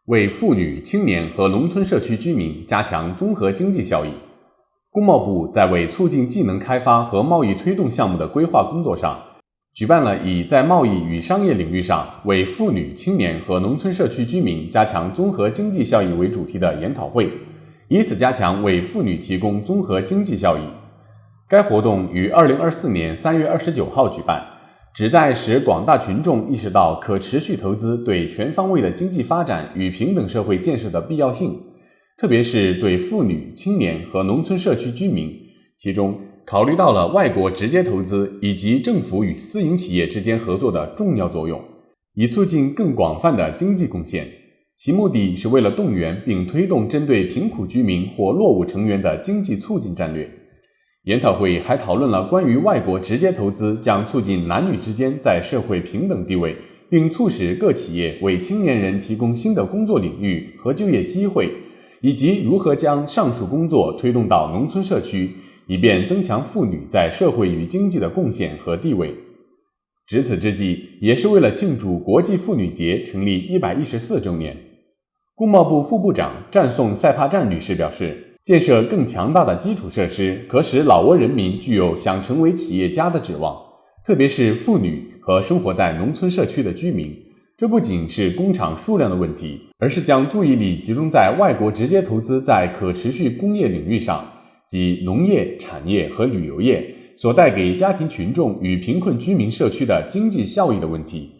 为妇女、青年和农村社区居民加强综合经济效益。工贸部在为促进技能开发和贸易推动项目的规划工作上，举办了以在贸易与商业领域上为妇女、青年和农村社区居民加强综合经济效益为主题的研讨会，以此加强为妇女提供综合经济效益。该活动于2024年3月29号举办，旨在使广大群众意识到可持续投资对全方位的经济发展与平等社会建设的必要性，特别是对妇女、青年和农村社区居民，其中考虑到了外国直接投资以及政府与私营企业之间合作的重要作用，以促进更广泛的经济贡献。其目的是为了动员并推动针对贫苦居民或落伍成员的经济促进战略。研讨会还讨论了关于外国直接投资将促进男女之间在社会平等地位，并促使各企业为青年人提供新的工作领域和就业机会，以及如何将上述工作推动到农村社区，以便增强妇女在社会与经济的贡献和地位。值此之际，也是为了庆祝国际妇女节成立114周年，工贸部副部长战颂赛帕占女士表示，建设更强大的基础设施，可使老挝人民具有想成为企业家的指望，特别是妇女和生活在农村社区的居民。这不仅是工厂数量的问题，而是将注意力集中在外国直接投资在可持续工业领域上，即农业、产业和旅游业所带给家庭群众与贫困居民社区的经济效益的问题。